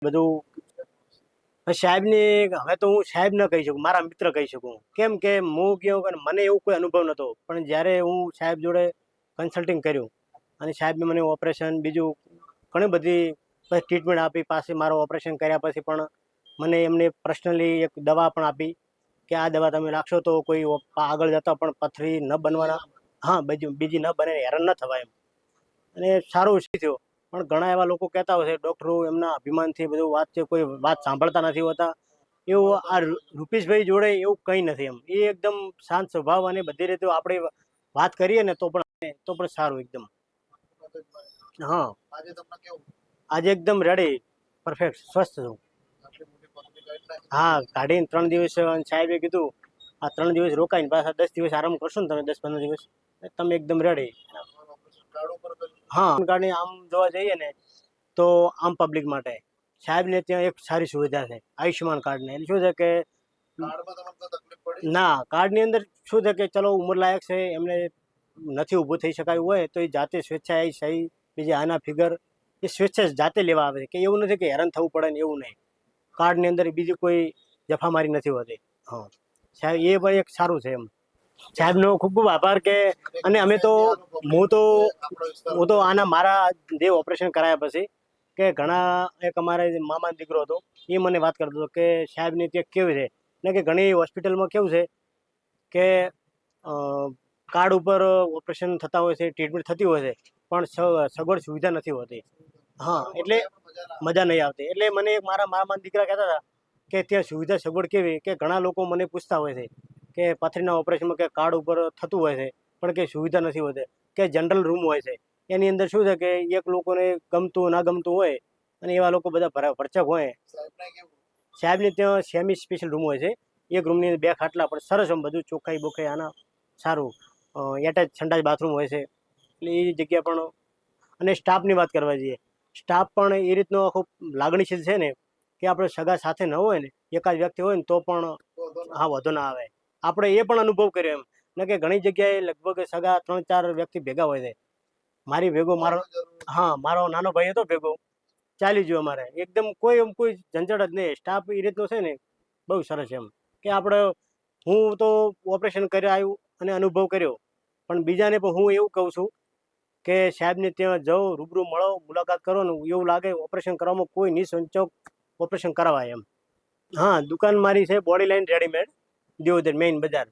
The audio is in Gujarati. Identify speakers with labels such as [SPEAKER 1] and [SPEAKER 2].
[SPEAKER 1] બધું સાહેબને હવે તો હું સાહેબ ન કહી શકું, મારા મિત્ર કહી શકું. કેમ કે હું કેવું કે મને એવું કોઈ અનુભવ નહોતો, પણ જ્યારે હું સાહેબ જોડે કન્સલ્ટિંગ કર્યું અને સાહેબે મને ઓપરેશન બીજું ઘણી બધી ટ્રીટમેન્ટ આપી. પાછી મારું ઓપરેશન કર્યા પછી પણ મને એમને પર્સનલી એક દવા પણ આપી કે આ દવા તમે રાખશો તો કોઈ આગળ જતા પણ પથરી ન બનવાના, હા બીજી ન બને, હેરાન ન થવાય એમ. અને સારું થયું. પણ ઘણા એવા લોકો કહેતા હોય છે, ડૉક્ટરો એમના અભિમાનથી બધું વાત છે, કોઈ વાત સાંભળતા નથી હોતા. એવું આ રૂપેશભાઈ જોડે એવું કંઈ નથી એમ. એ એકદમ શાંત સ્વભાવ અને બધી રીતે આપણે વાત કરીએ ને તો પણ સારું એકદમ. હા, આજે એકદમ રેડી, પરફેક્ટ, સ્વસ્થ છું. હા, કાઢીને 3 દિવસ સાહેબે કીધું આ 3 દિવસ રોકાઈને પાછા 10 દિવસ આરામ કરશો ને તમે, 10-15 દિવસ તમે એકદમ રેડી. હા, કાર્ડની આમ જોવા જઈએ ને તો આમ પબ્લિક માટે સાહેબને ત્યાં એક સારી સુવિધા છે આયુષ્યમાન કાર્ડને. એટલે શું છે કે ના, કાર્ડની અંદર શું છે કે ચલો ઉંમરલાયક છે, એમને નથી ઊભું થઈ શકાયું હોય તો એ જાતે સ્વેચ્છાએ સહી બીજી આના ફિગર એ સ્વેચ્છાએ જાતે લેવા આવે છે. કે એવું નથી કે હેરાન થવું પડે ને એવું નહીં. કાર્ડની અંદર બીજી કોઈ જફામારી નથી હોતી. હા, સાહેબ એ પણ એક સારું છે એમ. સાહેબનો ખૂબ ખૂબ આભાર કે અને અમે તો હું તો આના મારા જે ઓપરેશન કરાયા પછી કે ઘણા એક અમારે મામાનો દીકરો હતો, એ મને વાત કરતો હતો કે સાહેબની ત્યાં કેવી છે ને કે ઘણી હોસ્પિટલમાં કેવું છે કે કાર્ડ ઉપર ઓપરેશન થતા હોય છે, ટ્રીટમેન્ટ થતી હોય છે, પણ સગવડ સુવિધા નથી હોતી. હા, એટલે મજા નહીં આવતી. એટલે મને મારા મામાના દીકરા કહેતા હતા કે ત્યાં સુવિધા સગવડ કેવી, કે ઘણા લોકો મને પૂછતા હોય છે કે પથરીના ઓપરેશનમાં કે કાર્ડ ઉપર થતું હોય છે પણ કે સુવિધા નથી હોતી, કે જનરલ રૂમ હોય છે. એની અંદર શું છે કે એક લોકોને ગમતું ના ગમતું હોય અને એવા લોકો બધા ભરચક હોય. સાહેબને ત્યાં સેમી સ્પેશિયલ રૂમ હોય છે. એક રૂમની અંદર 2 ખાટલા, પણ સરસ આમ બધું ચોખ્ખાઈ બોખાઈ આના સારું. એટેચ સંડાસ બાથરૂમ હોય છે. એટલે એ જગ્યા પણ. અને સ્ટાફની વાત કરવા જઈએ, સ્ટાફ પણ એ રીતનો આખો લાગણીશીલ છે ને કે આપણે સગા સાથે ન હોય ને, એકાદ વ્યક્તિ હોય ને તો પણ હા વધુ ના આવે. આપણે એ પણ અનુભવ કર્યો એમ ને કે ઘણી જગ્યાએ લગભગ સગા 3-4 વ્યક્તિ ભેગા હોય છે. મારી ભેગો મારો નાનો ભાઈ હતો ભેગો, ચાલી ગયો અમારે એકદમ. કોઈ ઝંઝટ જ નહીં. સ્ટાફ એ રીતનો છે ને બહુ સરસ એમ કે આપણે હું તો ઓપરેશન કર્યા આવ્યું અને અનુભવ કર્યો, પણ બીજાને પણ હું એવું કહું છું કે સાહેબને ત્યાં જાઓ, રૂબરૂ મળો, મુલાકાત કરો ને એવું લાગે ઓપરેશન કરવામાં કોઈ નિસંકોચ ઓપરેશન કરાવાય એમ. હા, દુકાન મારી છે body line readymade, Deodar main બજાર.